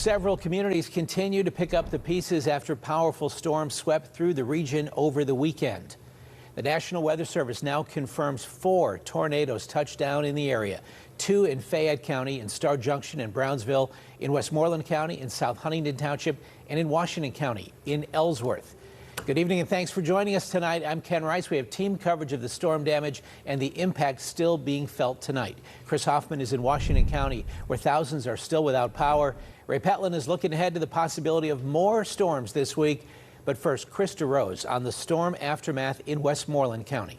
Several communities continue to pick up the pieces after powerful storms swept through the region over the weekend. The National Weather Service now confirms 4 tornadoes touched down in the area. 2 in Fayette County, in Star Junction and Brownsville, in Westmoreland County, in South Huntington Township, and in Washington County, in Ellsworth. Good evening and thanks for joining us tonight. I'm Ken Rice. We have team coverage of the storm damage and the impact still being felt tonight. Chris Hoffman is in Washington County, where thousands are still without power. Ray Petlin is looking ahead to the possibility of more storms this week. But first, Krista Rose on the storm aftermath in Westmoreland County.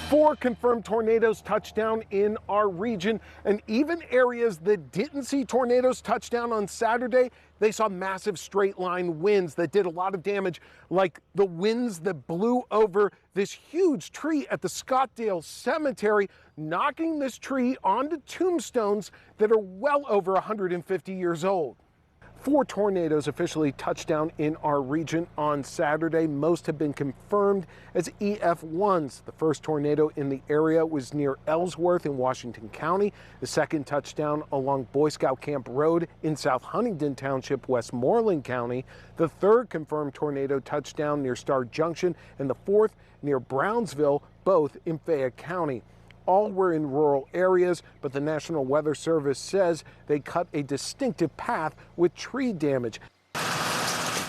4 confirmed tornadoes touched down in our region, and even areas that didn't see tornadoes touch down on Saturday, they saw massive straight line winds that did a lot of damage, like the winds that blew over this huge tree at the Scottdale cemetery, knocking this tree onto tombstones that are well over 150 years old. 4 tornadoes officially touched down in our region on Saturday. Most have been confirmed as EF1s. The first tornado in the area was near Ellsworth in Washington County. The second touchdown along Boy Scout Camp Road in South Huntington Township, Westmoreland County. The third confirmed tornado touchdown near Star Junction, and the fourth near Brownsville, both in Fayette County. All were in rural areas, but the National Weather Service says they cut a distinctive path with tree damage.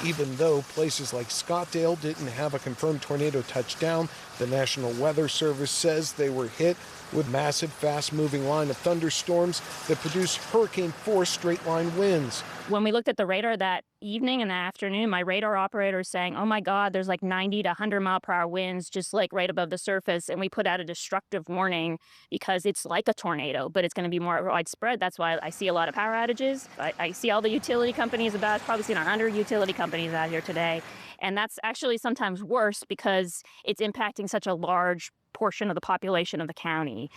Even though places like Scottdale didn't have a confirmed tornado touchdown, the National Weather Service says they were hit with massive, fast-moving line of thunderstorms that produced hurricane-force straight-line winds. When we looked at the radar that evening and the afternoon, my radar operator is saying, oh my God, there's like 90 to 100 mile per hour winds just like right above the surface. And we put out a destructive warning because it's like a tornado, but it's going to be more widespread. That's why I see a lot of power outages. I see all the utility companies probably seen 100 utility companies out here today. And that's actually sometimes worse because it's impacting such a large portion of the population of the county.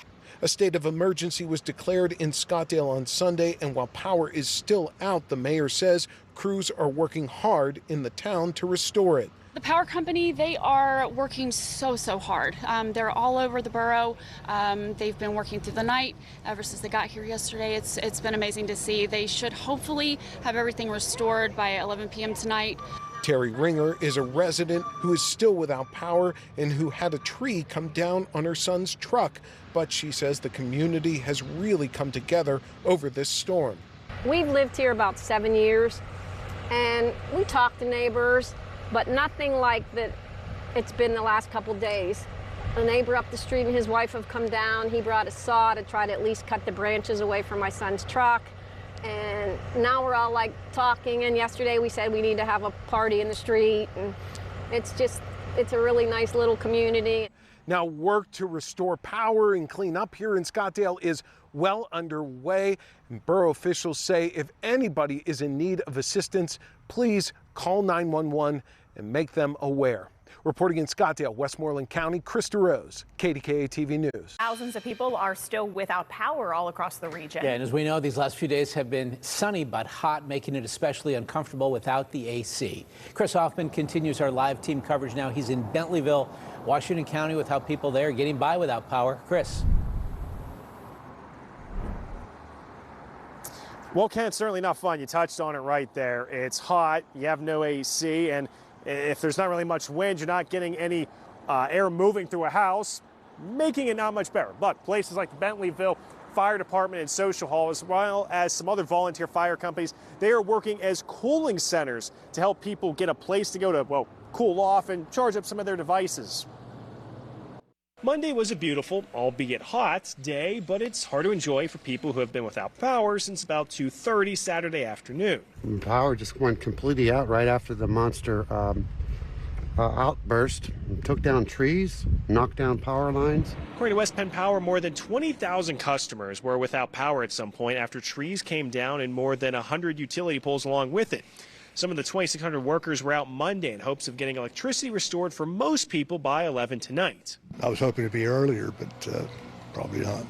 A state of emergency was declared in Scottdale on Sunday, and while power is still out, the mayor says crews are working hard in the town to restore it. The power company, they are working so hard. They're all over the borough. They've been working through the night ever since they got here yesterday. It's been amazing to see. They should hopefully have everything restored by 11 p.m. tonight. Terry Ringer is a resident who is still without power and who had a tree come down on her son's truck. But she says the community has really come together over this storm. We've lived here about 7 years, and we talk to neighbors, but nothing like that it's been the last couple days. A neighbor up the street and his wife have come down. He brought a saw to try to at least cut the branches away from my son's truck. And now we're all like talking, and yesterday we said we need to have a party in the street, and it's a really nice little community. Now work to restore power and clean up here in Scottdale is well underway, and borough officials say if anybody is in need of assistance, please call 911 and make them aware. Reporting in Scottdale, Westmoreland County, Krista Rose, KDKA-TV News. Thousands of people are still without power all across the region. Yeah, and as we know, these last few days have been sunny but hot, making it especially uncomfortable without the AC. Chris Hoffman continues our live team coverage now. He's in Bentleyville, Washington County, with how people there are getting by without power. Chris. Well, Ken, it's certainly not fun. You touched on it right there. It's hot, you have no AC, and if there's not really much wind, you're not getting any air moving through a house, making it not much better. But places like the Bentleyville Fire Department and Social Hall, as well as some other volunteer fire companies, they are working as cooling centers to help people get a place to go to, well, cool off and charge up some of their devices. Monday was a beautiful, albeit hot, day, but it's hard to enjoy for people who have been without power since about 2:30 Saturday afternoon. Power just went completely out right after the monster outburst. Took down trees, knocked down power lines. According to West Penn Power, more than 20,000 customers were without power at some point after trees came down and more than 100 utility poles along with it. Some of the 2,600 workers were out Monday in hopes of getting electricity restored for most people by 11 tonight. I was hoping to be earlier, but probably not.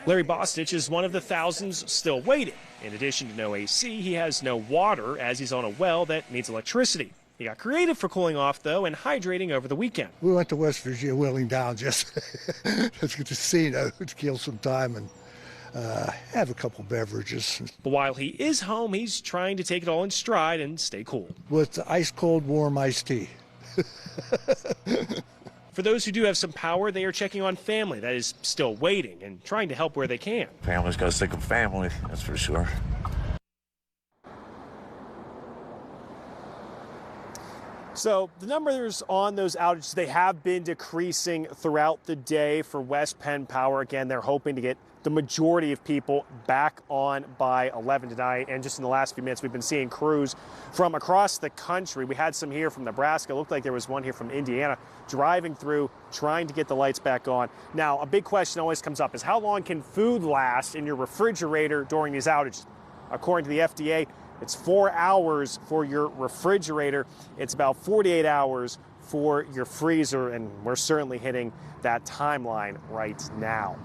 Larry Bostich is one of the thousands still waiting. In addition to no AC, he has no water as he's on a well that needs electricity. He got creative for cooling off, though, and hydrating over the weekend. We went to West Virginia, Wheeling Down, just let's get to see, to kill some time. And Have a couple beverages. But while he is home, he's trying to take it all in stride and stay cool. With ice cold, warm iced tea. For those who do have some power, they are checking on family that is still waiting and trying to help where they can. Family's got to stick with family, that's for sure. So the numbers on those outages, they have been decreasing throughout the day for West Penn Power. Again, they're hoping to get the majority of people back on by 11 tonight. And just in the last few minutes, we've been seeing crews from across the country. We had some here from Nebraska. It looked like there was one here from Indiana driving through, trying to get the lights back on. Now, a big question always comes up is how long can food last in your refrigerator during these outages? According to the FDA, it's 4 hours for your refrigerator. It's about 48 hours for your freezer, and we're certainly hitting that timeline right now.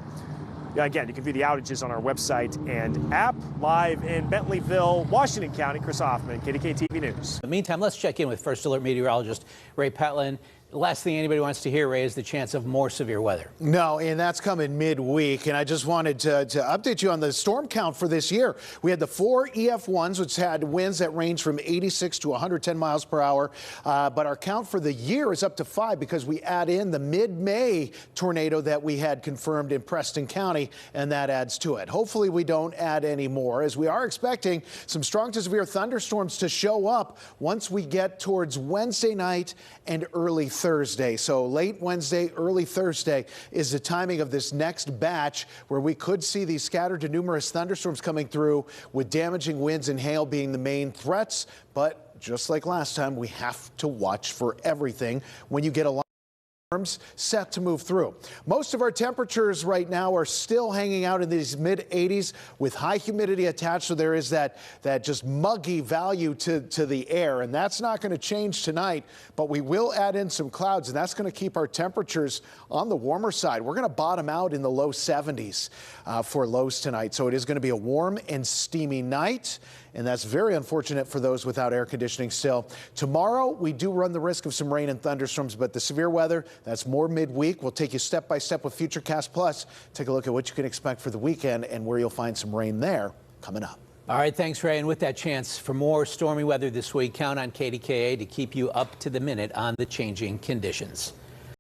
Again, you can view the outages on our website and app. Live in Bentleyville, Washington County, Chris Hoffman, KDKA-TV News. In the meantime, let's check in with First Alert meteorologist Ray Petlin. The last thing anybody wants to hear, Ray, is the chance of more severe weather. No, and that's coming midweek. And I just wanted to update you on the storm count for this year. We had the 4 EF1s, which had winds that range from 86 to 110 miles per hour. But our count for the year is up to 5 because we add in the mid-May tornado that we had confirmed in Preston County, and that adds to it. Hopefully we don't add any more, as we are expecting some strong to severe thunderstorms to show up once we get towards Wednesday night and early Thursday. So late Wednesday, early Thursday is the timing of this next batch where we could see these scattered to numerous thunderstorms coming through, with damaging winds and hail being the main threats. But just like last time, we have to watch for everything when you get a lot set to move through. Most of our temperatures right now are still hanging out in these mid-80s with high humidity attached, so there is that just muggy value to the air, and that's not going to change tonight, but we will add in some clouds, and that's going to keep our temperatures on the warmer side. We're going to bottom out in the low 70s for lows tonight, so it is going to be a warm and steamy night, and that's very unfortunate for those without air conditioning still. Tomorrow, we do run the risk of some rain and thunderstorms, but the severe weather, that's more midweek. We'll take you step by step with Futurecast Plus. Take a look at what you can expect for the weekend and where you'll find some rain there coming up. All right, thanks, Ray. And with that chance for more stormy weather this week, count on KDKA to keep you up to the minute on the changing conditions.